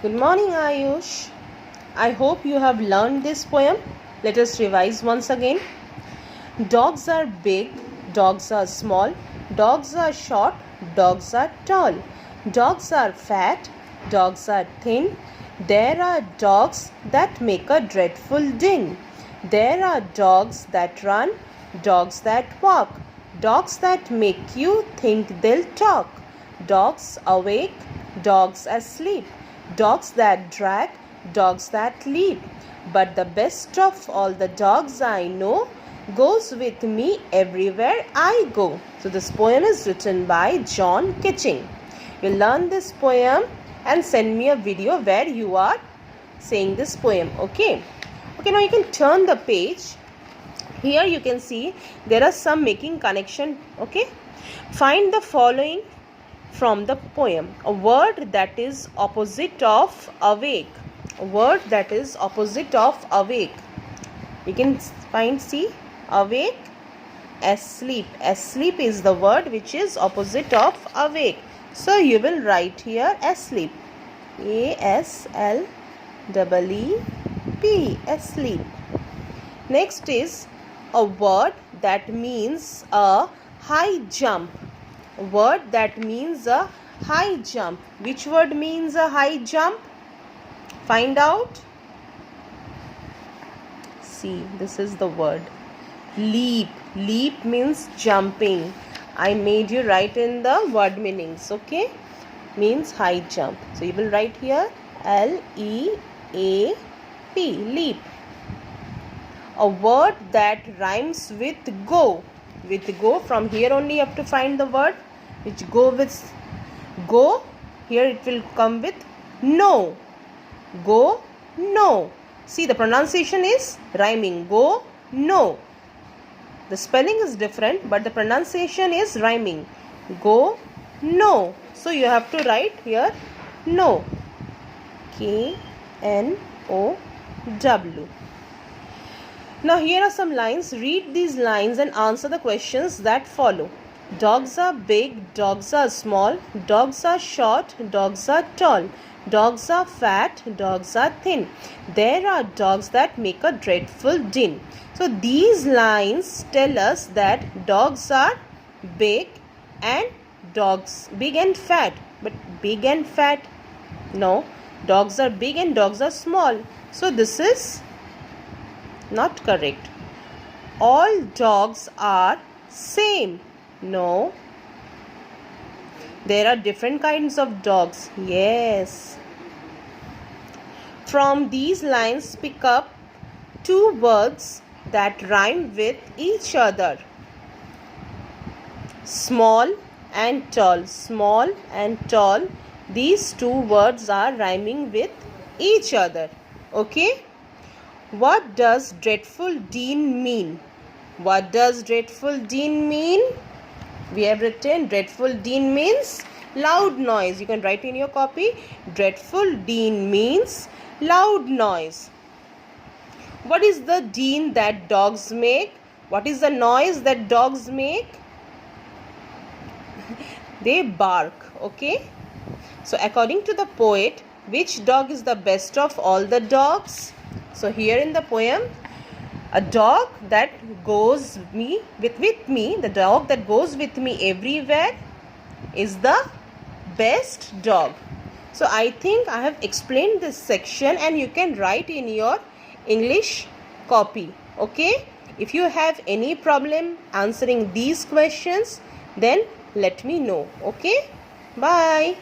Good morning, Ayush. I hope you have learned this poem. Let us revise once again. Dogs are big, dogs are small, dogs are short, dogs are tall, dogs are fat, dogs are thin. There are dogs that make a dreadful din. There are dogs that run, dogs that walk, dogs that make you think they'll talk, dogs awake, dogs asleep, dogs that drag, dogs that leap. But the best of all the dogs I know goes with me everywhere I go. So this poem is written by John Kitching. You learn this poem and send me a video where you are saying this poem. Okay, now you can turn the page. Here you can see there are some making connection. Okay, find the following from the poem. A word that is opposite of awake. A word that is opposite of awake. You can find, see, awake, asleep. Asleep is the word which is opposite of awake. So you will write here asleep. A-S-L-E-E-P. Asleep. Next is a word that means a high jump. A word that means a high jump. Which word means a high jump? Find out. See, this is the word. Leap. Leap means jumping. I made you write in the word meanings. Okay, means high jump. So you will write here L-E-A-P. Leap. A word that rhymes with go. With go, from here only you have to find the word which go with go. Here it will come with no. Go, no. See, the pronunciation is rhyming. Go, no. The spelling is different, but the pronunciation is rhyming. Go, no. So you have to write here no. K-N-O-W. Now here are some lines. Read these lines and answer the questions that follow. Dogs are big, dogs are small, dogs are short, dogs are tall, dogs are fat, dogs are thin. There are dogs that make a dreadful din. So these lines tell us that dogs are big and fat. But big and fat? No. Dogs are big and dogs are small. So this is not correct. All dogs are same. No. There are different kinds of dogs. Yes. From these lines, pick up two words that rhyme with each other. Small and tall. Small and tall. These two words are rhyming with each other. Okay? What does dreadful din mean? What does dreadful din mean? We have written dreadful din means loud noise. You can write in your copy. Dreadful din means loud noise. What is the din that dogs make? What is the noise that dogs make? They bark. Okay. So according to the poet, which dog is the best of all the dogs? So here in the poem, a dog that goes with me, the dog that goes with me everywhere is the best dog. So I think I have explained this section and you can write in your English copy. Okay? If you have any problem answering these questions, then let me know. Okay? Bye.